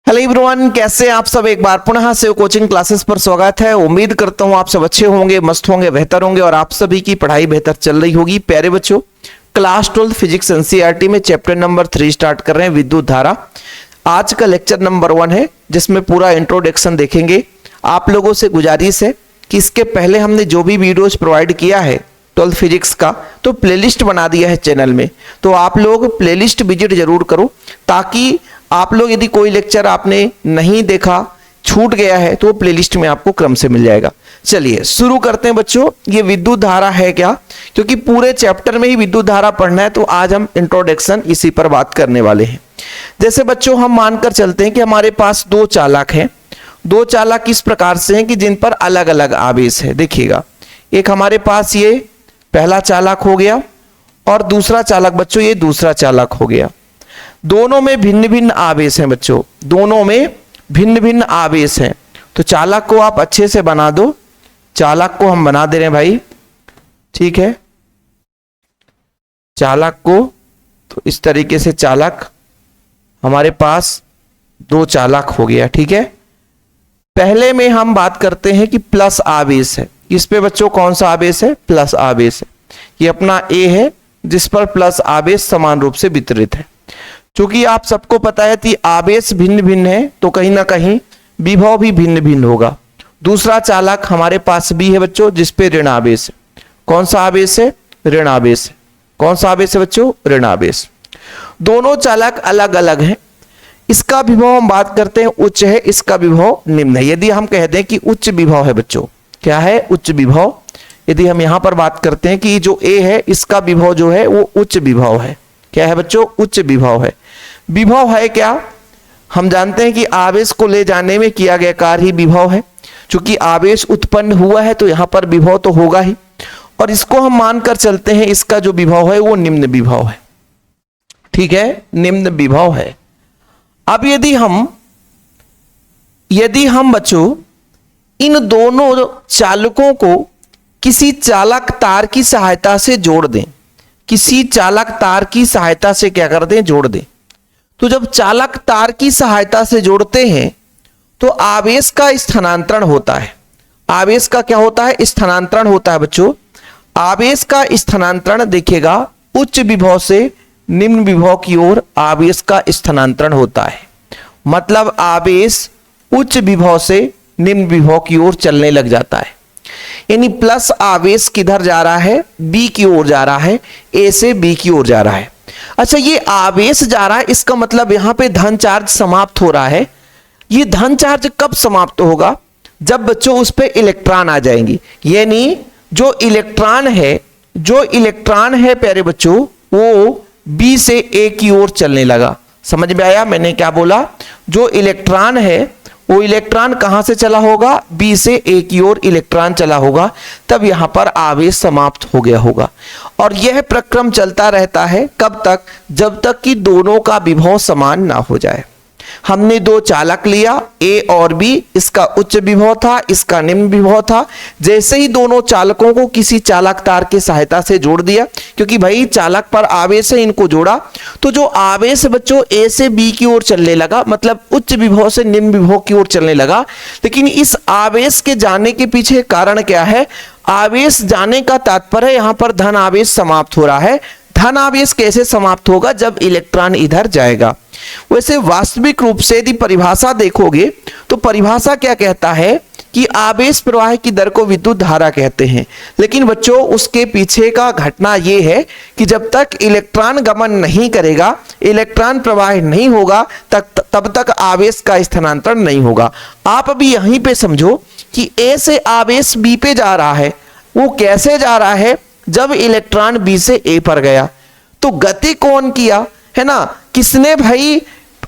Hello everyone, कैसे आप सब। एक बार पुनः से कोचिंग क्लासेस पर स्वागत है। उम्मीद करता हूं आप सब अच्छे होंगे, मस्त होंगे, बेहतर होंगे और आप सभी की पढ़ाई बेहतर चल रही होगी। प्यारे बच्चों, क्लास 12 फिजिक्स एनसीईआरटी में चैप्टर नंबर 3 स्टार्ट कर रहे हैं, विद्युत धारा। आज का लेक्चर नंबर 1 है, जिसमें पूरा इंट्रोडक्शन देखेंगे। आप लोगों से गुजारिश है कि इसके पहले हमने जो भी वीडियोज प्रोवाइड किया है 12 फिजिक्स का, तो प्लेलिस्ट बना दिया है चैनल में, तो आप लोग प्लेलिस्ट विजिट जरूर करो, ताकि आप लोग यदि कोई लेक्चर आपने नहीं देखा, छूट गया है, तो प्लेलिस्ट में आपको क्रम से मिल जाएगा। चलिए शुरू करते हैं बच्चों। ये विद्युत धारा है क्या, क्योंकि पूरे चैप्टर में ही विद्युत धारा पढ़ना है, तो आज हम इंट्रोडक्शन इसी पर बात करने वाले हैं। जैसे बच्चों हम मानकर चलते हैं कि हमारे पास दो चालक हैं। दो चालक इस प्रकार से हैं कि जिन पर अलग अलग आवेश है। देखिएगा, एक हमारे पास ये पहला चालक हो गया और दूसरा चालक बच्चों ये दूसरा चालक हो गया। दोनों में भिन्न भिन्न आवेश हैं बच्चों, दोनों में भिन्न भिन्न आवेश हैं। तो चालक को आप अच्छे से बना दो। चालक को हम बना दे रहे हैं भाई, ठीक है। चालक को तो इस तरीके से चालक हमारे पास दो चालक हो गया, ठीक है। पहले में हम बात करते हैं कि प्लस आवेश है। इस पे बच्चों कौन सा आवेश है? प्लस आवेश है। ये अपना ए है, जिस पर प्लस आवेश समान रूप से वितरित है। क्योंकि आप सबको पता है कि आवेश भिन्न भिन्न है, तो कहीं ना कहीं विभव भी भिन्न भिन्न होगा। दूसरा चालक हमारे पास भी है बच्चों, जिस पे ऋण आवेश है। कौन सा आवेश है? ऋण आवेश है। कौन सा आवेश है बच्चों? ऋण आवेश। दोनों चालक अलग अलग हैं। इसका विभव हम बात करते हैं उच्च है, इसका विभव निम्न है। यदि हम कह दें कि उच्च विभव है बच्चों, क्या है? उच्च विभव। यदि हम यहां पर बात करते हैं कि जो ए है, इसका विभव जो है वो उच्च विभव है। क्या है बच्चों? उच्च विभव है। विभव है क्या? हम जानते हैं कि आवेश को ले जाने में किया गया कार्य ही विभव है। चूंकि आवेश उत्पन्न हुआ है, तो यहां पर विभव तो होगा ही, और इसको हम मानकर चलते हैं इसका जो विभव है वो निम्न विभव है, ठीक है, निम्न विभव है। अब यदि हम बच्चों इन दोनों चालकों को किसी चालक तार की सहायता से जोड़ दें, किसी चालक तार की सहायता से क्या कर दें? जोड़ दें। तो जब चालक तार की सहायता से जोड़ते हैं तो आवेश का स्थानांतरण होता है। आवेश का क्या होता है? स्थानांतरण होता है बच्चों। आवेश का स्थानांतरण देखिएगा, उच्च विभव से निम्न विभव की ओर आवेश का स्थानांतरण होता है। मतलब आवेश उच्च विभव से निम्न विभव की ओर चलने लग जाता है। यानी प्लस आवेश किधर जा रहा है? बी की ओर जा रहा है, ए से बी की ओर जा रहा है। अच्छा, ये आवेश जा रहा है, इसका मतलब यहां पे धन चार्ज समाप्त हो रहा है। ये धन चार्ज कब समाप्त होगा? जब बच्चों उस पे इलेक्ट्रॉन आ जाएंगी। यानी जो इलेक्ट्रॉन है प्यारे बच्चों, वो बी से ए की ओर चलने लगा। समझ में आया मैंने क्या बोला? जो इलेक्ट्रॉन है वो इलेक्ट्रॉन कहां से चला होगा? बी से ए की ओर इलेक्ट्रॉन चला होगा, तब यहां पर आवेश समाप्त हो गया होगा। और यह प्रक्रम चलता रहता है कब तक? जब तक कि दोनों का विभव समान ना हो जाए। हमने दो चालक लिया, ए और बी, इसका उच्च विभव था, इसका निम्न विभव था। जैसे ही दोनों चालकों को किसी चालक तार की सहायता से जोड़ दिया, क्योंकि भाई चालक पर आवेश है, इनको जोड़ा, तो जो आवेश बच्चों ए से बी की ओर चलने लगा, मतलब उच्च विभव से निम्न विभव की ओर चलने लगा। लेकिन इस आवेश के जाने के पीछे कारण क्या है? आवेश जाने का तात्पर्य यहां पर धन आवेश समाप्त हो रहा है। धन आवेश कैसे समाप्त होगा? जब इलेक्ट्रॉन इधर जाएगा। वैसे वास्तविक रूप से यदि परिभाषा देखोगे तो परिभाषा क्या कहता है कि आवेश प्रवाह की दर को विद्युत धारा कहते हैं। लेकिन बच्चों उसके पीछे का घटना यह है कि जब तक इलेक्ट्रॉन गमन नहीं करेगा, इलेक्ट्रॉन प्रवाह नहीं होगा, तब तक आवेश का स्थानांतरण नहीं होगा। आप अभी यहीं पे समझो कि ए से आवेश बी पे जा रहा है। वो कैसे जा रहा है? जब इलेक्ट्रॉन बी से ए पर गया। तो गति कौन किया है ना? किसने भाई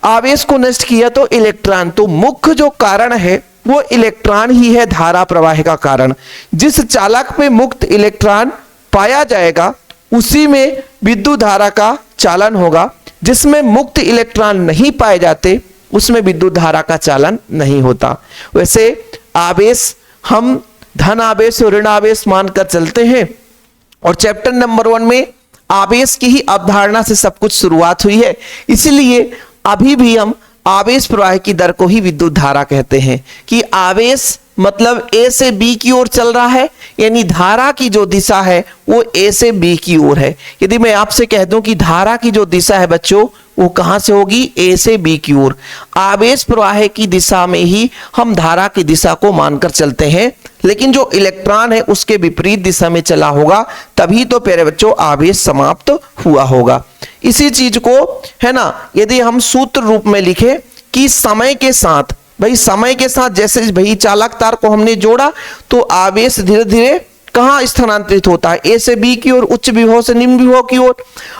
आवेश को नष्ट किया? तो इलेक्ट्रॉन। तो मुख्य जो कारण है वो इलेक्ट्रॉन ही है धारा प्रवाह का कारण। जिस चालक में मुक्त इलेक्ट्रॉन पाया जाएगा उसी में विद्युत धारा का चालन होगा। जिसमें मुक्त इलेक्ट्रॉन नहीं पाए जाते उसमें विद्युत धारा का चालन नहीं होता। वैसे आवेश हम धन आवेश और ऋण आवेश मानकर चलते हैं, और चैप्टर नंबर 1 में आवेश की ही अवधारणा से सब कुछ शुरुआत हुई है। इसीलिए अभी भी हम आवेश प्रवाह की दर को ही विद्युत धारा कहते हैं। कि आवेश मतलब ए से बी की ओर चल रहा है, यानी धारा की जो दिशा है वो ए से बी की ओर है। यदि मैं आपसे कह दूं कि धारा की जो दिशा है बच्चों वो कहां से होगी, ए से बी की ओर। आवेश प्रवाह की दिशा में ही हम धारा की दिशा को मानकर चलते हैं, लेकिन जो इलेक्ट्रॉन है उसके विपरीत दिशा में चला होगा, तभी तो प्यारे बच्चों आवेश समाप्त हुआ होगा। इसी चीज को है ना, यदि हम सूत्र रूप में लिखे कि समय के साथ, भाई समय के साथ जैसे भाई चालक तार को हमने जोड़ा तो आवेश धीरे धीरे कहां स्थानांतरित होता है, ए से बी की ओर, उच्च विभव से निम्न विभव की ओर,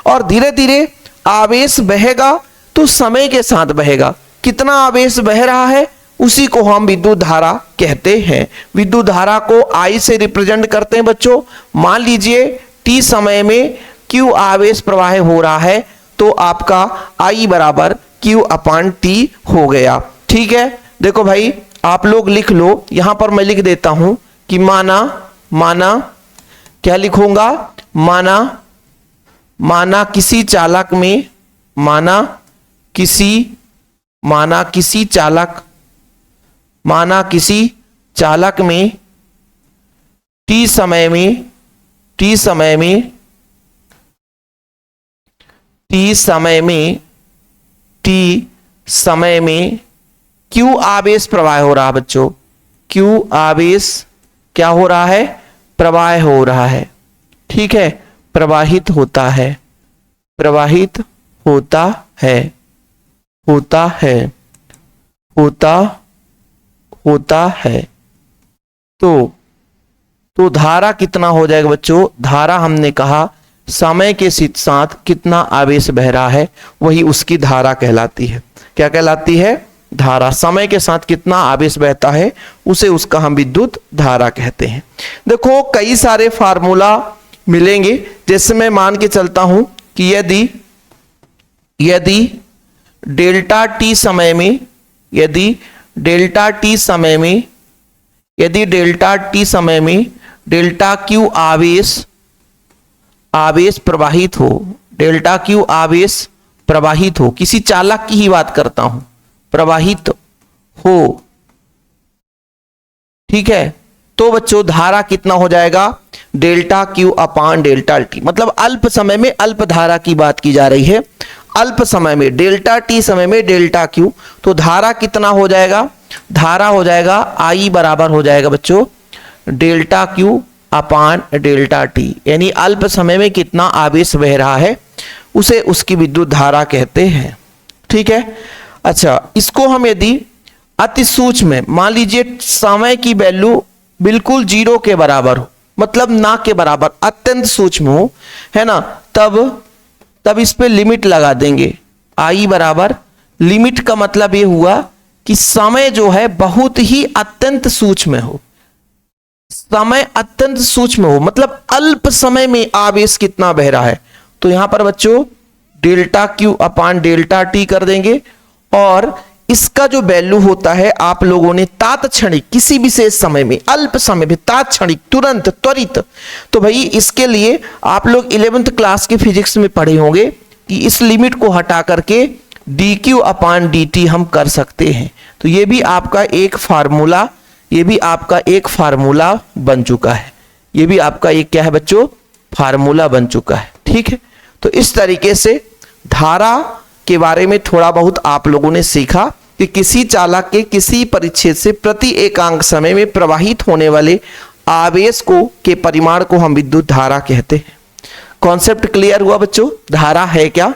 और धीरे धीरे आवेश बहेगा तो समय के साथ बहेगा। कितना आवेश बह रहा है उसी को हम विद्युत धारा कहते हैं। विद्युत धारा को I से रिप्रेजेंट करते हैं बच्चों। मान लीजिए t समय में Q आवेश प्रवाह हो रहा है तो आपका I बराबर Q/T हो गया। ठीक है, देखो भाई आप लोग लिख लो, यहां पर मैं लिख देता हूं कि माना क्या लिखूंगा, माना किसी चालक में, माना किसी चालक में t समय में Q आवेश प्रवाह हो रहा है बच्चों। Q आवेश क्या हो रहा है, प्रवाह हो रहा है। ठीक है, प्रवाहित होता है तो धारा कितना हो जाएगा बच्चों, धारा हमने कहा समय के साथ कितना आवेश बह रहा है वही उसकी धारा कहलाती है। क्या कहलाती है, धारा। समय के साथ कितना आवेश बहता है उसे उसका हम विद्युत धारा कहते हैं। देखो कई सारे फार्मूला मिलेंगे, जैसे मैं मान के चलता हूं कि यदि डेल्टा टी समय में डेल्टा क्यू आवेश प्रवाहित हो, डेल्टा क्यू आवेश प्रवाहित हो, किसी चालक की ही बात करता हूं, प्रवाहित हो, ठीक है, तो बच्चों धारा कितना हो जाएगा, डेल्टा Q/ΔT। मतलब अल्प समय में अल्प धारा की बात की जा रही है। अल्प समय में डेल्टा टी समय में डेल्टा Q, तो धारा कितना हो जाएगा, धारा हो जाएगा I बराबर हो जाएगा बच्चों डेल्टा Q/ΔT। यानी अल्प समय में कितना आवेश बह रहा है उसे उसकी विद्युत धारा कहते हैं। ठीक है, अच्छा इसको हम यदि अति सूक्ष्म, मान लीजिए समय की वैल्यू बिल्कुल 0 के बराबर हो, मतलब ना के बराबर, अत्यंत सूक्ष्म हो, है ना, तब इस पे लिमिट लगा देंगे। I बराबर लिमिट का मतलब ये हुआ कि समय जो है बहुत ही अत्यंत सूक्ष्म हो, समय अत्यंत सूक्ष्म हो, मतलब अल्प समय में आवेश कितना बह रहा है। तो यहां पर बच्चों डेल्टा Q/ΔT कर देंगे, और इसका जो वैल्यू होता है आप लोगों ने तात्क्षणिक, किसी विशेष समय में, अल्प समय में, तात्क्षणिक, तुरंत, त्वरित, तो भाई इसके लिए आप लोग 11th क्लास के फिजिक्स में पढ़े होंगे कि इस लिमिट को हटा करके dQ/dt हम कर सकते हैं। तो ये भी आपका एक फार्मूला बन चुका है, ये भी आपका एक क्या है बच्चों, फार्मूला बन चुका है। ठीक है, तो इस तरीके से धारा के बारे में थोड़ा बहुत आप लोगों ने सीखा कि किसी चालक के किसी परिच्छेद से प्रति एकांक समय में प्रवाहित होने वाले आवेश के परिमाण को हम विद्युत धारा कहते हैं। कॉन्सेप्ट क्लियर हुआ बच्चों। धारा है क्या,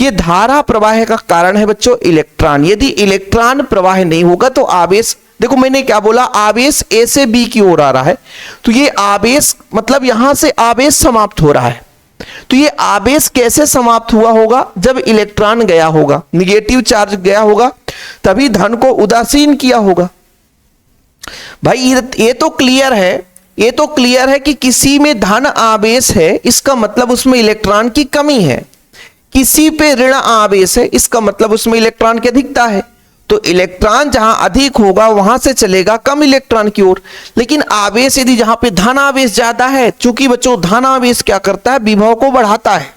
ये धारा प्रवाह का कारण है बच्चों इलेक्ट्रॉन। यदि इलेक्ट्रॉन प्रवाह नहीं होगा तो आवेश, देखो मैंने क्या बोला, आवेश ए से बी की ओर आ रहा है, तो ये आवेश मतलब यहां से आवेश समाप्त हो रहा है। तो ये आवेश कैसे समाप्त हुआ होगा, जब इलेक्ट्रॉन गया होगा, निगेटिव चार्ज गया होगा, तभी धन को उदासीन किया होगा। भाई ये तो क्लियर है, कि किसी में धन आवेश है इसका मतलब उसमें इलेक्ट्रॉन की कमी है, किसी पे ऋण आवेश है इसका मतलब उसमें इलेक्ट्रॉन की अधिकता है। तो इलेक्ट्रॉन जहां अधिक होगा वहां से चलेगा कम इलेक्ट्रॉन की ओर। लेकिन आवेश यदि जहां पे धन आवेश ज्यादा है, चूंकि बच्चों धन आवेश क्या करता है, विभव को बढ़ाता है,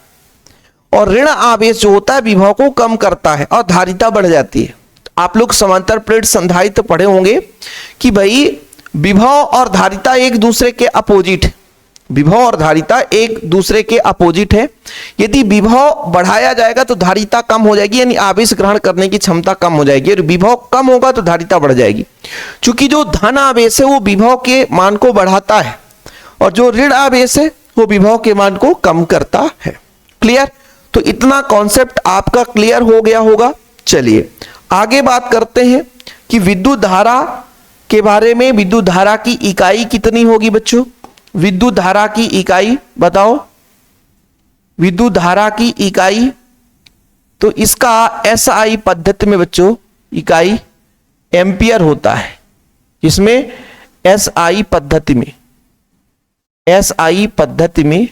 और ऋण आवेश जो होता है विभव को कम करता है और धारिता बढ़ जाती है। आप लोग समांतर प्लेट संधारित्र पढ़े होंगे कि भाई विभव और धारिता एक दूसरे के अपोजिट है। विभव और धारिता एक दूसरे के अपोजिट है। यदि विभव बढ़ाया जाएगा तो धारिता कम हो जाएगी, यानी आवेश ग्रहण करने की क्षमता कम हो जाएगी, और विभव कम होगा तो धारिता बढ़ जाएगी। क्योंकि जो धन आवेश है वो विभव के मान को बढ़ाता है और जो ऋण आवेश है वो विभव के मान को कम करता है। क्लियर? तो इतना कॉन्सेप्ट आपका क्लियर हो गया होगा। चलिए आगे बात करते हैं कि विद्युत धारा के बारे में। विद्युत धारा की इकाई कितनी होगी बच्चों? विद्युत धारा की इकाई बताओ। विद्युत धारा की इकाई, तो इसका एसआई पद्धति में बच्चों इकाई एम्पियर होता है। इसमें एसआई पद्धति में, एसआई पद्धति में,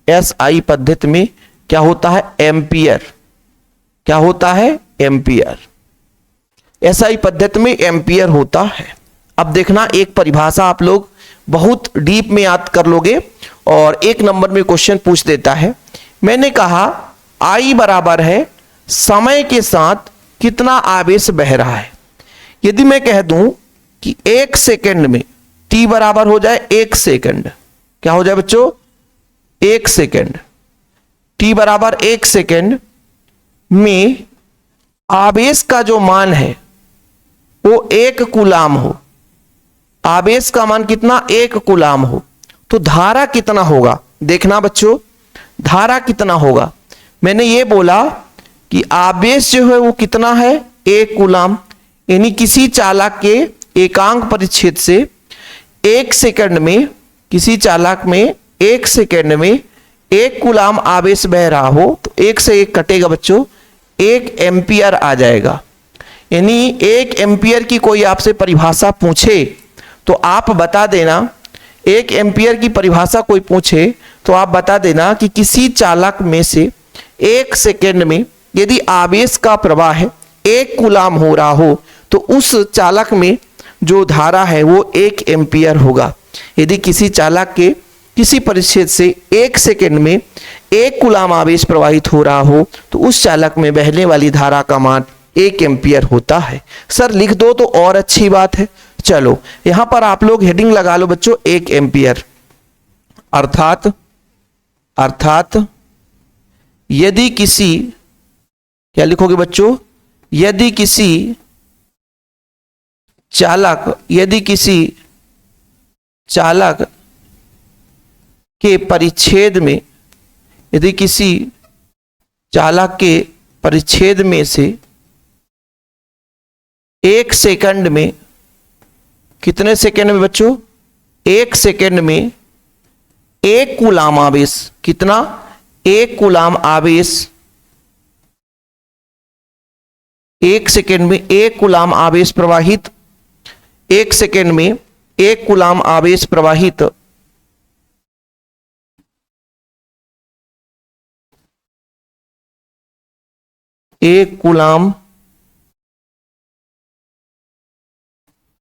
एसआई पद्धति में क्या होता है? एम्पियर। क्या होता है? एम्पियर। एसआई पद्धति में एम्पियर होता है। अब देखना, एक परिभाषा आप लोग बहुत डीप में याद कर लोगे और एक नंबर में क्वेश्चन पूछ देता है। मैंने कहा आई बराबर है समय के साथ कितना आवेश बह रहा है। यदि मैं कह दूं कि 1 सेकंड में टी बराबर हो जाए 1 सेकंड, क्या हो जाए बच्चों? 1 सेकंड। टी बराबर 1 सेकंड में आवेश का जो मान है वो 1 कूलाम हो, आवेश का मान कितना? 1 कूलाम हो, तो धारा कितना होगा? देखना बच्चों, धारा कितना होगा। मैंने ये बोला कि आवेश जो है वो कितना है? 1 कूलाम, यानी किसी चालक के एकांक परिच्छेद से 1 सेकंड में, किसी चालक में 1 सेकंड में 1 कूलाम आवेश बह रहा हो तो 1 से 1 कटेगा बच्चों, 1 एम्पियर आ जाएगा। यानी 1 एम्पियर की कोई आपसे परिभाषा पूछे तो आप बता देना, 1 एम्पियर की परिभाषा कोई पूछे तो आप बता देना कि किसी चालक में से 1 सेकंड में यदि आवेश का प्रवाह है 1 कूलाम हो रहा हो तो उस चालक में जो धारा है वो 1 एम्पियर होगा। यदि किसी चालक के किसी परिच्छेद से 1 सेकंड में 1 कूलाम आवेश प्रवाहित हो रहा हो तो उस चालक में बहने वाली धारा का मान 1 एम्पियर होता है। सर लिख दो तो और अच्छी बात है। चलो यहां पर आप लोग हेडिंग लगा लो बच्चों, 1 एम्पियर। अर्थात यदि किसी, क्या लिखोगे बच्चों? यदि किसी चालक के परिच्छेद में, यदि किसी चालक के परिच्छेद में से 1 सेकंड में, कितने सेकंड में बच्चों? 1 सेकंड में 1 कूलाम आवेश, कितना? 1 कूलाम आवेश, 1 सेकंड में 1 कूलाम आवेश प्रवाहित, 1 सेकंड में 1 कूलाम आवेश प्रवाहित, एक कूलाम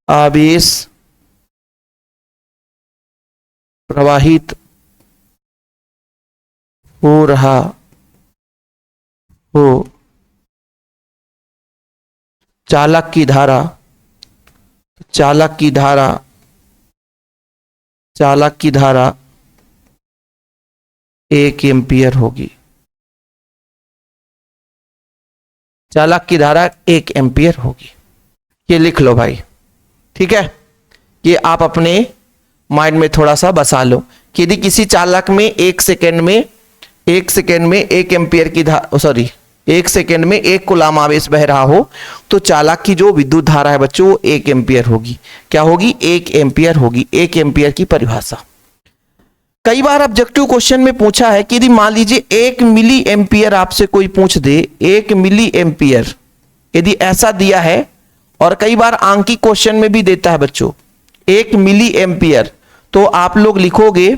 आवेश प्रवाहित हो रहा हो, चालक की धारा 1 एम्पियर होगी। चालक की धारा 1 एम्पियर होगी। ये लिख लो भाई, ठीक है? ये आप अपने माइंड में थोड़ा सा बसा लो कि यदि किसी चालक में 1 सेकंड में 1 एम्पियर की धारा, सॉरी 1 सेकंड में 1 कूलाम आवेश बह रहा हो तो चालक की जो विद्युत धारा है बच्चों वो 1 एम्पियर होगी। क्या होगी? 1 एम्पियर होगी। 1 एम्पियर की परिभाषा कई बार ऑब्जेक्टिव क्वेश्चन में पूछा है कि यदि मान लीजिए 1 मिली एम्पियर आपसे कोई पूछ दे, 1 मिली एम्पियर यदि ऐसा दिया है, और कई बार आंकिक क्वेश्चन में भी देता है बच्चों 1 मिली एम्पियर, तो आप लोग लिखोगे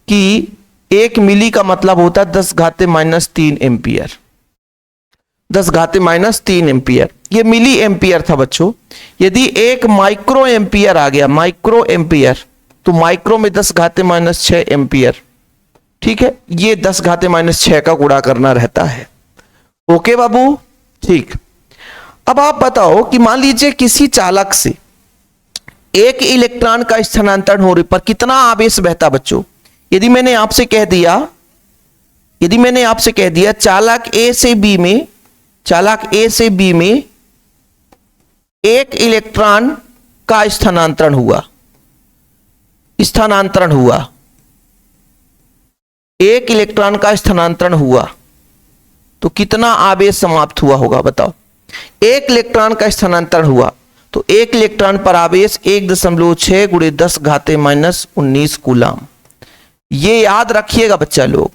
कि 1 मिली का मतलब होता है 10⁻³ एम्पियर। 10⁻³ एम्पियर, ये मिली एम्पियर था बच्चों। यदि 1 माइक्रो एम्पियर आ गया, माइक्रो एम्पियर, तो माइक्रो में 10⁻6 एम्पियर, ठीक है? ये 10⁻6 का गुणा करना रहता है। ओके बाबू, ठीक। अब आप बताओ कि मान लीजिए किसी चालक से एक इलेक्ट्रॉन का स्थानांतरण होने पर कितना आवेश बहता बच्चों। यदि मैंने आपसे कह दिया चालक ए से बी में एक इलेक्ट्रॉन का स्थानांतरण हुआ, एक इलेक्ट्रॉन का स्थानांतरण हुआ तो कितना आवेश समाप्त हुआ होगा बताओ। एक इलेक्ट्रॉन का स्थानांतरण हुआ तो एक इलेक्ट्रॉन पर आवेश 1.6 × 10⁻⁻19 कूलम। ये याद रखिएगा बच्चा लोग,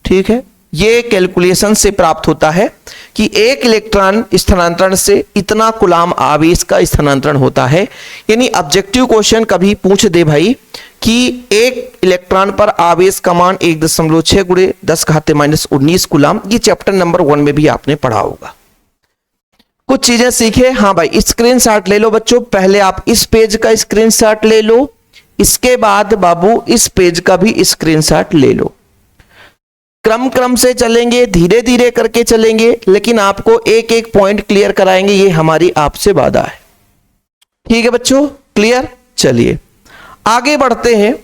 ठीक है। ये कैलकुलेशन से प्राप्त होता है कि एक इलेक्ट्रॉन स्थानांतरण से इतना कूलम आवेश का स्थानांतरण होता है। यानी ऑब्जेक्टिव क्वेश्चन कभी पूछ दे भाई कि एक इलेक्ट्रॉन पर आवेश का मान 1.6 × 10⁻⁻19 कूलम। ये चैप्टर नंबर 1 में भी आपने पढ़ा होगा। कुछ चीजें सीखे। हाँ भाई, स्क्रीनशॉट ले लो बच्चों। पहले आप इस पेज का स्क्रीनशॉट ले लो, इसके बाद बाबू इस पेज का भी स्क्रीनशॉट ले लो। क्रम से चलेंगे, धीरे धीरे करके चलेंगे, लेकिन आपको एक एक पॉइंट क्लियर कराएंगे, ये हमारी आपसे वादा है। ठीक है बच्चों, क्लियर। चलिए आगे बढ़ते हैं।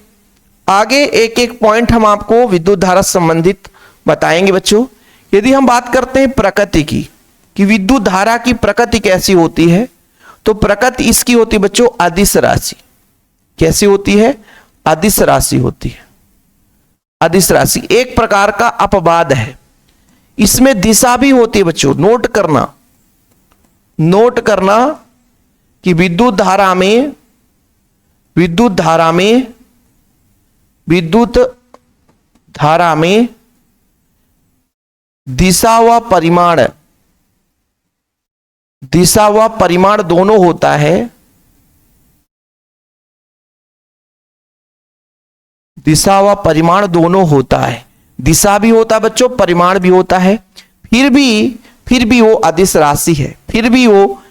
आगे एक एक पॉइंट हम आपको विद्युत धारा संबंधित बताएंगे बच्चों। यदि हम बात करते हैं प्रकृति की कि विद्युत धारा की प्रकृति कैसी होती है, तो प्रकृति इसकी होती है बच्चों अदिश राशि। कैसी होती है? अदिश राशि होती है। अदिश राशि एक प्रकार का अपवाद है। इसमें दिशा भी होती है बच्चों। नोट करना कि विद्युत धारा में दिशा व परिमाण दोनों होता है। दिशा व परिमाण दोनों होता है। दिशा भी होता है बच्चों, परिमाण भी होता है। फिर भी वो अदिश राशि है। फिर भी वो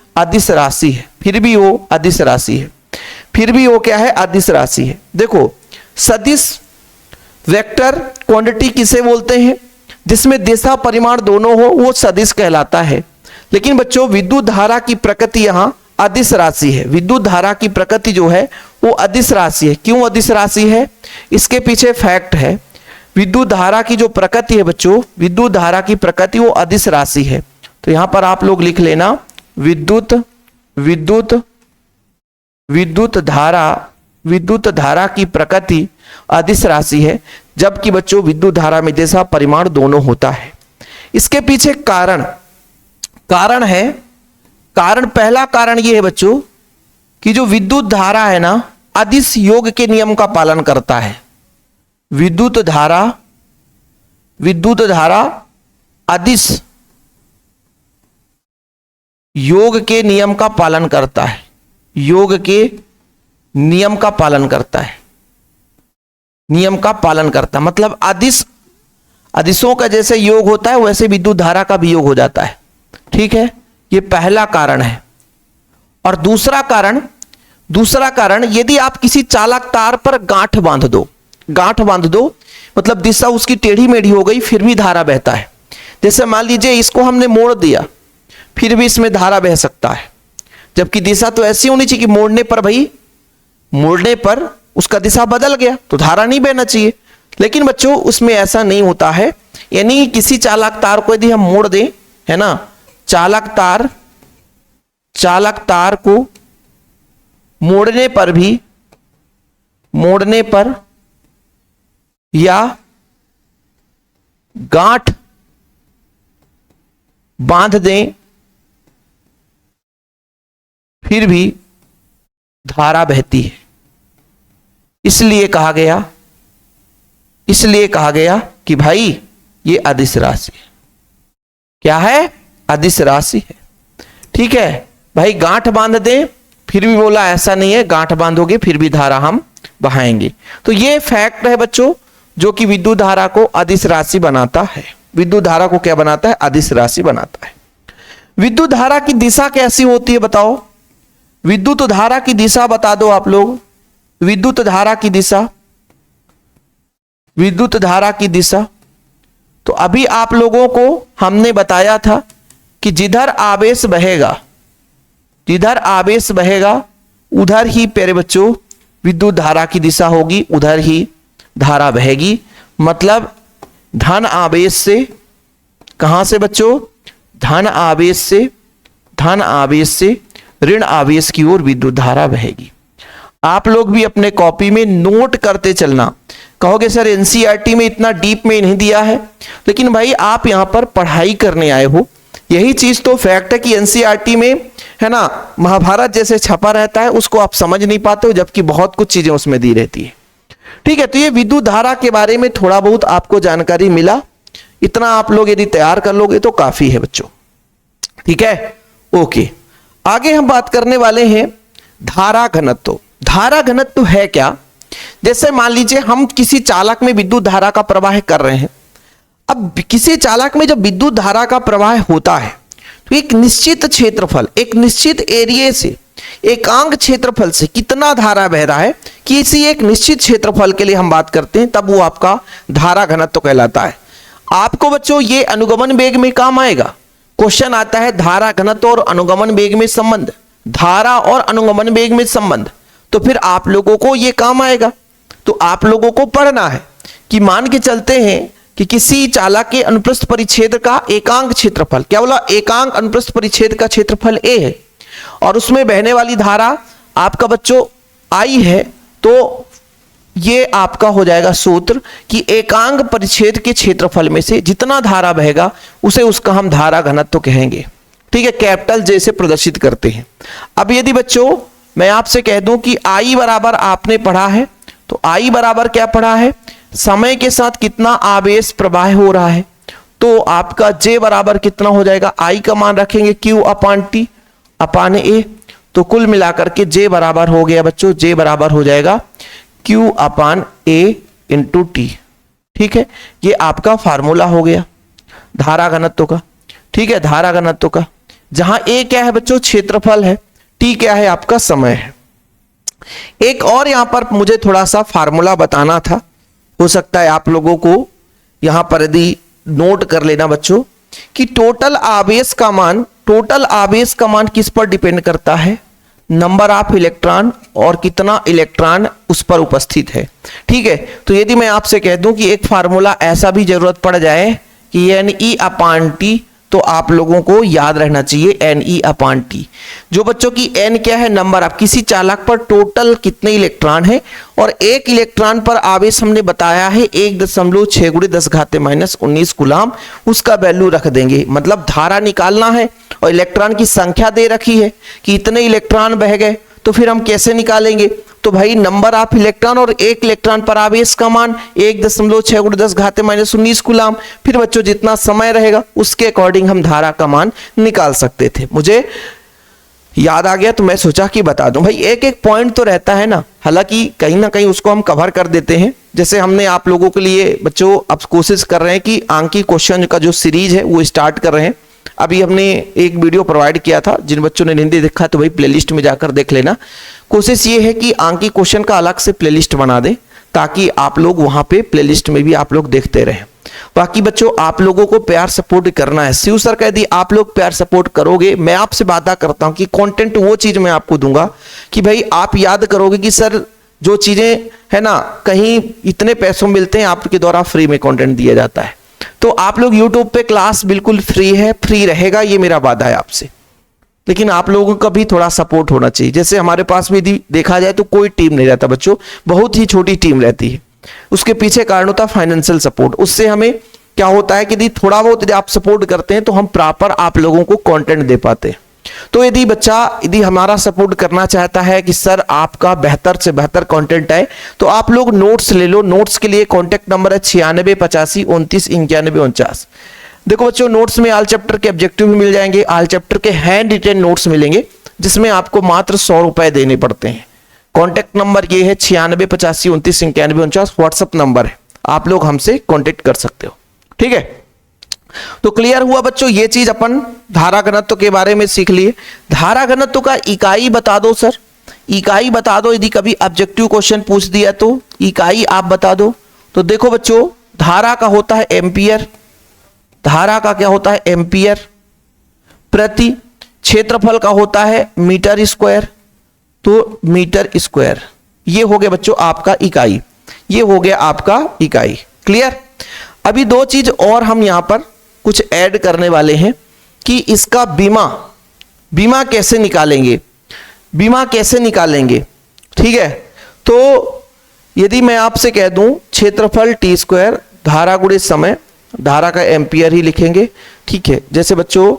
क्या है? अदिश राशि है। देखो, सदिश वेक्टर क्वांटिटी किसे बोलते हैं? जिसमें दिशा परिमाण दोनों हो वो सदिश कहलाता है। लेकिन बच्चों विद्युत धारा की प्रकृति यहां अदिश राशि है। विद्युत धारा की प्रकृति जो है वो अदिश राशि है। क्यों अदिश राशि है? इसके पीछे फैक्ट है। विद्युत धारा की जो प्रकृति है बच्चों, विद्युत धारा की प्रकृति वो अदिश राशि है। तो यहां पर आप लोग लिख लेना विद्युत धारा की प्रकृति अदिश राशि है। जबकि बच्चों विद्युत धारा में दिशा परिमाण दोनों होता है। इसके पीछे कारण है। पहला कारण यह है बच्चों कि जो विद्युत धारा है ना, अदिश योग के नियम का पालन करता है। विद्युत धारा अदिश योग के नियम का पालन करता है। योग के नियम का पालन करता है मतलब अदिशों का जैसे योग होता है वैसे विद्युत धारा का भी योग हो जाता है। ठीक है, ये पहला कारण है। और दूसरा कारण यदि आप किसी चालक तार पर गांठ बांध दो मतलब दिशा उसकी टेढ़ी मेढ़ी हो गई फिर भी धारा बहता है। जैसे मान लीजिए इसको हमने मोड़ दिया फिर भी इसमें धारा बह सकता है। जबकि दिशा तो ऐसी होनी चाहिए कि मोड़ने पर उसका दिशा बदल गया तो धारा नहीं बहना चाहिए। लेकिन बच्चों उसमें ऐसा नहीं होता है। यानी किसी चालक तार को यदि हम मोड़ दें, है ना, चालक तार को मोड़ने पर या गांठ बांध दें फिर भी धारा बहती है। इसलिए कहा गया कि भाई ये अदिश राशि है। क्या है? अदिश राशि है। ठीक है भाई, गांठ बांध दें फिर भी बोला ऐसा नहीं है, गांठ बांधोगे फिर भी धारा हम बहाएंगे। तो ये फैक्ट है बच्चों जो कि विद्युत धारा को अदिश राशि बनाता है। विद्युत धारा को क्या बनाता है? अदिश राशि बनाता है। विद्युत धारा की दिशा कैसी होती है बताओ? विद्युत धारा की दिशा बता दो आप लोग। विद्युत धारा की दिशा तो अभी आप लोगों को हमने बताया था कि जिधर आवेश बहेगा, जिधर आवेश बहेगा उधर ही प्यारे बच्चों विद्युत धारा की दिशा होगी, उधर ही धारा बहेगी। मतलब धन आवेश से, कहां से बच्चों, धन आवेश से, धन आवेश से ऋण आवेश की ओर विद्युत धारा बहेगी। आप लोग भी अपने कॉपी में नोट करते चलना। कहोगे सर एनसीईआरटी में इतना डीप में नहीं दिया है, लेकिन भाई आप यहां पर पढ़ाई करने आए हो, यही चीज तो फैक्ट है कि एनसीईआरटी में है ना महाभारत जैसे छपा रहता है, उसको आप समझ नहीं पाते हो, जबकि बहुत कुछ चीजें उसमें दी रहती है। ठीक है, तो ये विद्युत धारा के बारे में थोड़ा बहुत आपको जानकारी मिला, इतना आप लोग यदि तैयार कर लोगे तो काफी है बच्चों। ठीक है, ओके। आगे हम बात करने वाले हैं धारा घनत्व। धारा घनत्व है क्या? जैसे मान लीजिए हम किसी चालक में विद्युत धारा का प्रवाह कर रहे हैं। अब किसी चालक में जब विद्युत धारा का प्रवाह होता है तो एक निश्चित क्षेत्रफल, एक निश्चित एरिया से, एकांक क्षेत्रफल से कितना धारा बह रहा है, किसी एक निश्चित क्षेत्रफल के लिए हम बात करते हैं, तब वो आपका धारा घनत्व कहलाता है। आपको बच्चों ये अनुगमन वेग में काम आएगा। क्वेश्चन आता है धारा घनत्व और अनुगमन वेग में संबंध, धारा और अनुगमन वेग में संबंध, तो फिर आप लोगों को ये काम आएगा। तो आप लोगों को पढ़ना है कि मान के चलते हैं कि किसी चालक के अनुप्रस्थ परिच्छेद का एकांक क्षेत्रफल, क्या बोला, एकांक अनुप्रस्थ परिच्छेद का क्षेत्रफल ए है और उसमें बहने वाली धारा आपका बच्चों आई है, तो ये आपका हो जाएगा सूत्र कि एकांक परिच्छेद के क्षेत्रफल में से जितना धारा बहेगा उसे उसका हम धारा घनत्व कहेंगे। ठीक है, कैपिटल जे से प्रदर्शित करते हैं। अब यदि बच्चों मैं आपसे कह दूं कि आई बराबर आपने पढ़ा है, तो आई बराबर क्या पढ़ा है, समय के साथ कितना आवेश प्रवाह हो रहा है, तो आपका जे बराबर कितना हो जाएगा, आई का मान रखेंगे क्यू अपान टी अपान ए, तो कुल मिलाकर के जे बराबर हो गया बच्चों, जे बराबर हो जाएगा क्यू अपान ए इंटू टी। ठीक है, ये आपका फार्मूला हो गया धारा घनत्व का। ठीक है, धारा घनत्व का, जहां ए क्या है बच्चों, क्षेत्रफल है, टी क्या है, आपका समय है। एक और यहां पर मुझे थोड़ा सा फार्मूला बताना था, हो सकता है आप लोगों को यहां पर यदि नोट कर लेना बच्चों कि टोटल आवेश का मान, टोटल आवेश का मान किस पर डिपेंड करता है, नंबर ऑफ इलेक्ट्रॉन और कितना इलेक्ट्रॉन उस पर उपस्थित है। ठीक है, तो यदि मैं आपसे कह दूं कि एक फार्मूला ऐसा भी जरूरत पड़ जाए कि एन ई अपान टी, तो आप लोगों को याद रहना चाहिए एन ई अपान टी, जो बच्चों की एन क्या है, नंबर ऑफ, किसी चालक पर टोटल कितने इलेक्ट्रॉन है और एक इलेक्ट्रॉन पर आवेश हमने बताया है 1.6 × 10⁻⁻19 कूलम, उसका वैल्यू रख देंगे। मतलब धारा निकालना है और इलेक्ट्रॉन की संख्या दे रखी है कि इतने इलेक्ट्रॉन बह गए, तो फिर हम कैसे निकालेंगे, तो भाई नंबर ऑफ इलेक्ट्रॉन और एक इलेक्ट्रॉन पर आवेश का मान 1.6 × 10⁻⁻19 कूलम, फिर बच्चों जितना समय रहेगा उसके अकॉर्डिंग हम धारा का मान निकाल सकते थे। मुझे याद आ गया तो मैं सोचा कि बता दूं। भाई एक एक पॉइंट तो रहता है ना, हालांकि कहीं ना कहीं उसको हम कवर कर देते हैं। जैसे हमने आप लोगों के लिए बच्चों अब कोशिश कर रहे हैं कि आंकी क्वेश्चन का जो सीरीज है वो स्टार्ट कर रहे हैं। अभी हमने एक वीडियो प्रोवाइड किया था, जिन बच्चों ने हिंदी देखा तो भाई प्लेलिस्ट में जाकर देख लेना। कोशिश ये है कि आंकी क्वेश्चन का अलग से प्लेलिस्ट बना दें ताकि आप लोग वहां पे प्लेलिस्ट में भी आप लोग देखते रहें। बाकी बच्चों आप लोगों को प्यार सपोर्ट करना है। शिव सर कह दी आप लोग प्यार सपोर्ट करोगे, मैं आपसे वादा करता हूं कि कंटेंट वो चीज मैं आपको दूंगा कि भाई आप याद करोगे कि सर जो चीजें है ना कहीं इतने पैसों मिलते हैं, आपके द्वारा फ्री में कंटेंट दिया जाता है। तो आप लोग YouTube पे क्लास बिल्कुल फ्री है, फ्री रहेगा, ये मेरा वादा है आपसे। लेकिन आप लोगों का भी थोड़ा सपोर्ट होना चाहिए। जैसे हमारे पास भी देखा जाए तो कोई टीम नहीं रहता बच्चों, बहुत ही छोटी टीम रहती है। उसके पीछे कारण होता है फाइनेंशियल सपोर्ट। उससे हमें क्या होता है कि यदि थोड़ा बहुत यदि आप सपोर्ट करते हैं तो हम प्रॉपर आप लोगों को कंटेंट दे पाते हैं। तो यदि बच्चा यदि हमारा सपोर्ट करना चाहता है कि सर आपका बेहतर से बेहतर कंटेंट है, तो आप लोग नोट्स ले लो। नोट्स के लिए कॉन्टेक्ट नंबर है 96 85 29 91 49। देखो बच्चों नोट्स में ऑल चैप्टर के ऑब्जेक्टिव भी मिल जाएंगे, ऑल चैप्टर के हैंड रिटेन नोट्स मिलेंगे जिसमें आपको मात्र 100 रुपए देने पड़ते हैं। कॉन्टेक्ट नंबर ये है 96 85 29 91 49, व्हाट्सएप नंबर है, आप लोग हमसे कॉन्टेक्ट कर सकते हो। ठीक है, तो क्लियर हुआ बच्चों, ये चीज अपन धारा घनत्व के बारे में सीख लिए। धारा घनत्व का इकाई बता दो सर, इकाई बता दो। यदि कभी ऑब्जेक्टिव क्वेश्चन पूछ दिया तो इकाई आप बता दो। तो देखो बच्चों धारा का होता है एम्पियर, धारा का क्या होता है एम्पियर, प्रति क्षेत्रफल का होता है मीटर स्क्वायर, तो मीटर स्क्वायर ये हो गया बच्चों आपका इकाई, ये हो गया आपका इकाई। क्लियर। अभी दो चीज और हम यहां पर कुछ ऐड करने वाले हैं कि इसका बीमा कैसे निकालेंगे, बीमा कैसे निकालेंगे। ठीक है, तो यदि मैं आपसे कह दूं क्षेत्रफल टी स्क्वायर, धारा गुणे समय, धारा का एम्पियर ही लिखेंगे। ठीक है, जैसे बच्चों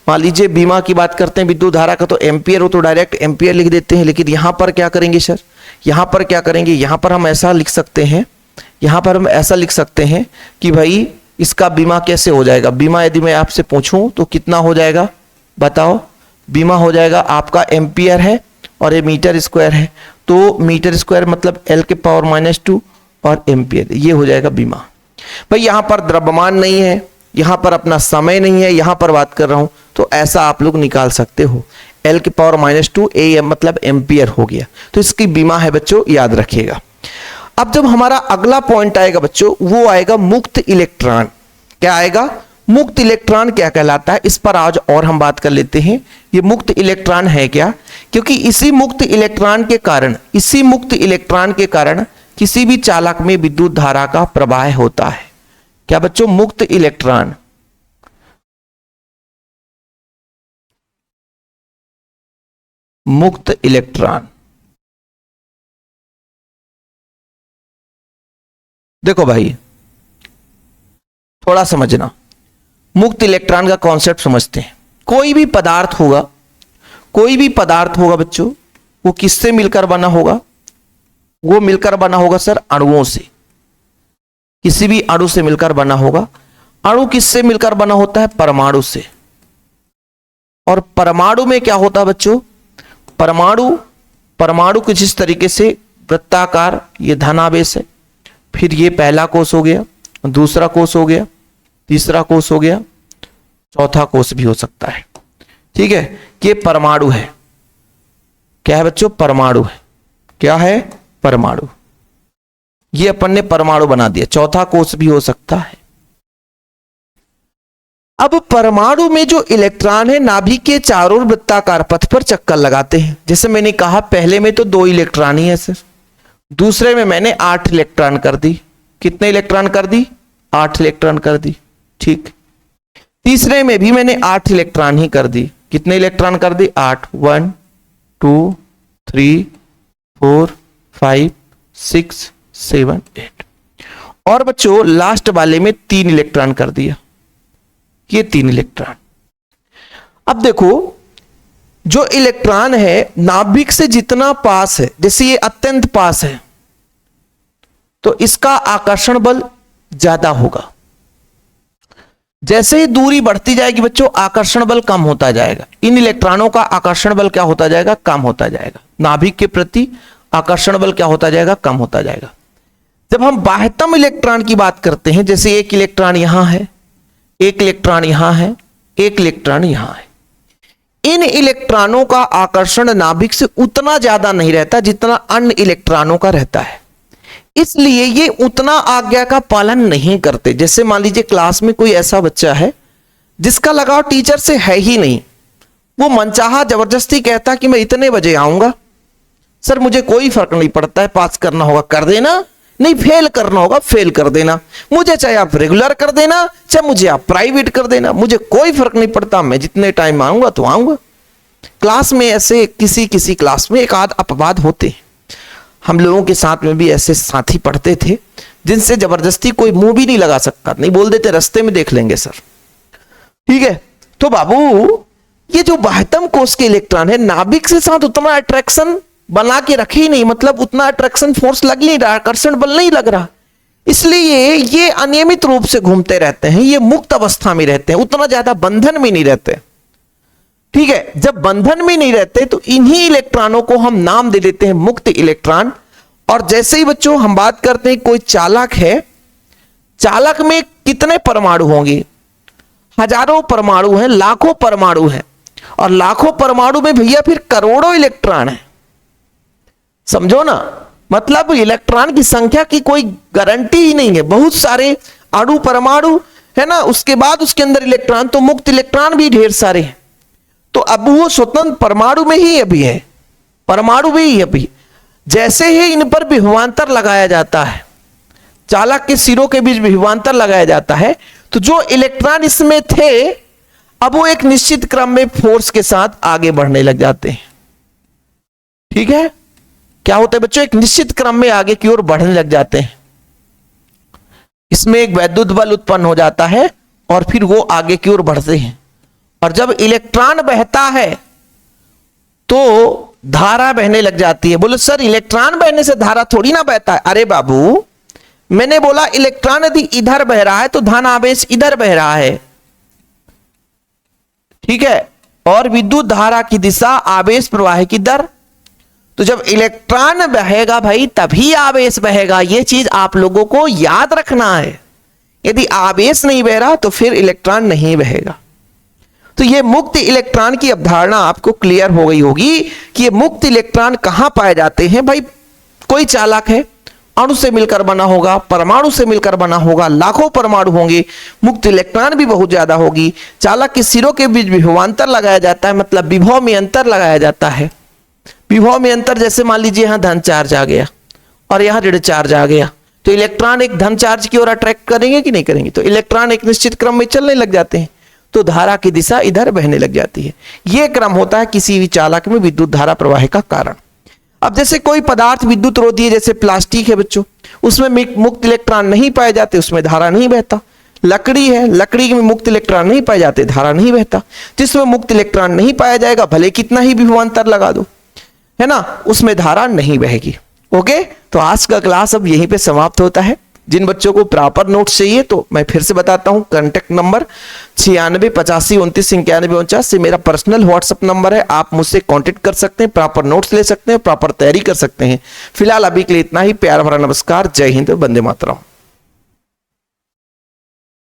मान लीजिए बीमा की बात करते हैं, विद्युत धारा का तो एम्पियर हो तो डायरेक्ट एम्पियर लिख देते हैं, लेकिन यहां पर क्या करेंगे सर, यहां पर क्या करेंगे, यहां पर हम ऐसा लिख सकते हैं, यहां पर हम ऐसा लिख सकते हैं कि भाई इसका बीमा कैसे हो जाएगा। बीमा यदि मैं आपसे पूछूं तो कितना हो जाएगा बताओ, बीमा हो जाएगा आपका एम्पियर है और ये मीटर स्क्वायर है, तो मीटर स्क्वायर मतलब L के पावर -2 और एम्पियर, ये हो जाएगा बीमा। भाई यहां पर द्रव्यमान नहीं है, यहां पर अपना समय नहीं है, यहां पर बात कर रहा हूं, तो ऐसा आप लोग निकाल सकते हो। L के पावर -2 AM मतलब एम्पियर हो गया, तो इसकी बीमा है बच्चों, याद रखिएगा। अब जब हमारा अगला पॉइंट आएगा बच्चों, वो आएगा मुक्त इलेक्ट्रॉन। क्या आएगा, मुक्त इलेक्ट्रॉन क्या कहलाता है, इस पर आज और हम बात कर लेते हैं। ये मुक्त इलेक्ट्रॉन है क्या, क्योंकि इसी मुक्त इलेक्ट्रॉन के कारण किसी भी चालक में विद्युत धारा का प्रवाह होता है। क्या बच्चों, मुक्त इलेक्ट्रॉन, मुक्त इलेक्ट्रॉन। देखो भाई थोड़ा समझना, मुक्त इलेक्ट्रॉन का कॉन्सेप्ट समझते हैं। कोई भी पदार्थ होगा बच्चों, वो किससे मिलकर बना होगा, वो मिलकर बना होगा सर अणुओं से, किसी भी अणु से मिलकर बना होगा। अणु किससे मिलकर बना होता है, परमाणु से। और परमाणु में क्या होता है बच्चों, परमाणु कुछ इस तरीके से वृत्ताकार, ये धनावेश है, फिर ये पहला कोष हो गया, दूसरा कोष हो गया, तीसरा कोष हो गया, चौथा कोष भी हो सकता है। ठीक है, ये परमाणु है। क्या है बच्चों, परमाणु है। क्या है, परमाणु। ये अपन ने परमाणु बना दिया, चौथा कोष भी हो सकता है। अब परमाणु में जो इलेक्ट्रॉन है नाभिक के चारों ओर वृत्ताकार पथ पर चक्कर लगाते हैं। जैसे मैंने कहा पहले में तो 2 इलेक्ट्रॉन ही है सर, दूसरे में मैंने 8 इलेक्ट्रॉन कर दी। कितने इलेक्ट्रॉन कर दी, 8 इलेक्ट्रॉन कर दी। ठीक, तीसरे में भी मैंने 8 इलेक्ट्रॉन ही कर दी। कितने इलेक्ट्रॉन कर दी, 8। 1 2 3 4 5 6 7 8। और बच्चों लास्ट वाले में 3 इलेक्ट्रॉन कर दिया, ये 3 इलेक्ट्रॉन। अब देखो जो इलेक्ट्रॉन है नाभिक से जितना पास है, जैसे ये अत्यंत पास है, तो इसका आकर्षण बल ज्यादा होगा। जैसे ही दूरी बढ़ती जाएगी बच्चों, आकर्षण बल कम होता जाएगा। इन इलेक्ट्रॉनों का आकर्षण बल क्या होता जाएगा, कम होता जाएगा। नाभिक के प्रति आकर्षण बल क्या होता जाएगा, कम होता जाएगा। जब हम बाह्यतम इलेक्ट्रॉन की बात करते हैं, जैसे एक इलेक्ट्रॉन यहां है, एक इलेक्ट्रॉन यहां है, एक इलेक्ट्रॉन यहां है, इन इलेक्ट्रॉनों का आकर्षण नाभिक से उतना ज्यादा नहीं रहता जितना अन्य इलेक्ट्रॉनों का रहता है, इसलिए ये उतना आज्ञा का पालन नहीं करते। जैसे मान लीजिए क्लास में कोई ऐसा बच्चा है जिसका लगाव टीचर से है ही नहीं, वो मनचाहा जबरदस्ती कहता कि मैं इतने बजे आऊंगा, सर मुझे कोई फर्क नहीं पड़ता है, पास करना होगा कर देना, नहीं फेल करना होगा फेल कर देना, मुझे चाहे आप रेगुलर कर देना, चाहे मुझे आप प्राइवेट कर देना, मुझे कोई फर्क नहीं पड़ता, मैं जितने टाइम आऊंगा तो आऊंगा। क्लास में ऐसे किसी क्लास में एक आध अपवाद होते हैं। हम लोगों के साथ में भी ऐसे साथी पढ़ते थे जिनसे जबरदस्ती कोई मुंह भी नहीं लगा सकता, नहीं बोल देते रास्ते में देख लेंगे सर। ठीक है, तो बाबू ये जो बाह्यतम कोष के इलेक्ट्रॉन है नाभिक से साथ उतना अट्रैक्शन बना के रखे ही नहीं, मतलब उतना अट्रैक्शन फोर्स लग नहीं रहा, आकर्षण बल नहीं लग रहा, इसलिए ये अनियमित रूप से घूमते रहते हैं, ये मुक्त अवस्था में रहते हैं, उतना ज्यादा बंधन में नहीं रहते। ठीक है, जब बंधन में नहीं रहते तो इन्हीं इलेक्ट्रॉनों को हम नाम दे देते हैं मुक्त इलेक्ट्रॉन। और जैसे ही बच्चों हम बात करते हैं कोई चालक है, चालक में कितने परमाणु होंगे, हजारों परमाणु हैं, लाखों परमाणु हैं, और लाखों परमाणु में भैया फिर करोड़ों इलेक्ट्रॉन है। समझो ना, मतलब इलेक्ट्रॉन की संख्या की कोई गारंटी ही नहीं है, बहुत सारे अणु परमाणु है ना, उसके बाद उसके अंदर इलेक्ट्रॉन, तो मुक्त इलेक्ट्रॉन भी ढेर सारे हैं। अब वो स्वतंत्र परमाणु में ही अभी है, परमाणु में ही अभी। जैसे ही इन पर विभवांतर लगाया जाता है, चालक के सिरों के बीच विभवांतर लगाया जाता है, तो जो इलेक्ट्रॉन इसमें थे अब वो एक निश्चित क्रम में फोर्स के साथ आगे बढ़ने लग जाते हैं। ठीक है, क्या होता है बच्चों, एक निश्चित क्रम में आगे की ओर बढ़ने लग जाते हैं। इसमें एक वैद्युत बल उत्पन्न हो जाता है और फिर वो आगे की ओर बढ़ते हैं। और जब इलेक्ट्रॉन बहता है तो धारा बहने लग जाती है। बोलो सर इलेक्ट्रॉन बहने से धारा थोड़ी ना बहता है। अरे बाबू, मैंने बोला इलेक्ट्रॉन यदि इधर बह रहा है तो धन आवेश इधर बह रहा है, ठीक है, और विद्युत धारा की दिशा आवेश प्रवाह की दर। तो जब इलेक्ट्रॉन बहेगा भाई तभी आवेश बहेगा, यह चीज आप लोगों को याद रखना है। यदि आवेश नहीं बह रहा तो फिर इलेक्ट्रॉन नहीं बहेगा। तो यह मुक्त इलेक्ट्रॉन की अवधारणा आपको क्लियर हो गई होगी कि ये मुक्त इलेक्ट्रॉन कहां पाए जाते हैं। भाई कोई चालक है, अणु से मिलकर बना होगा, परमाणु से मिलकर बना होगा, लाखों परमाणु होंगे, मुक्त इलेक्ट्रॉन भी बहुत ज्यादा होगी। चालक के सिरों के बीच विभवांतर लगाया जाता है, मतलब विभव में अंतर लगाया जाता है। विभव में अंतर जैसे मान लीजिए यहां धन चार्ज आ गया और यहां ऋण चार्ज आ गया, तो इलेक्ट्रॉन एक धन चार्ज की ओर अट्रैक्ट करेंगे कि नहीं करेंगे, तो इलेक्ट्रॉन एक निश्चित क्रम में चलने लग जाते हैं, तो धारा की दिशा इधर बहने लग जाती है। यह क्रम होता है किसी भी चालक में विद्युत धारा प्रवाह का कारण। अब जैसे कोई पदार्थ विद्युत रोधी है, जैसे प्लास्टिक है बच्चों, उसमें मुक्त इलेक्ट्रॉन नहीं पाए जाते, उसमें धारा नहीं बहता। लकड़ी है, लकड़ी में मुक्त इलेक्ट्रॉन नहीं पाए जाते, धारा नहीं बहता। जिसमें मुक्त इलेक्ट्रॉन नहीं पाया जाएगा भले कितना ही विभवांतर लगा दो, है ना, उसमें धारा नहीं बहेगी। ओके, तो आज का क्लास अब यहीं पे समाप्त होता है। जिन बच्चों को प्रॉपर नोट्स चाहिए तो मैं फिर से बताता हूं, कांटेक्ट नंबर 96 85 29 91 49 से मेरा पर्सनल व्हाट्सएप नंबर है। आप मुझसे कांटेक्ट कर सकते हैं, प्रॉपर नोट्स ले सकते हैं, प्रॉपर तैयारी कर सकते हैं। फिलहाल अभी के लिए इतना ही। प्यार भरा नमस्कार, जय हिंद, वंदे मातरम।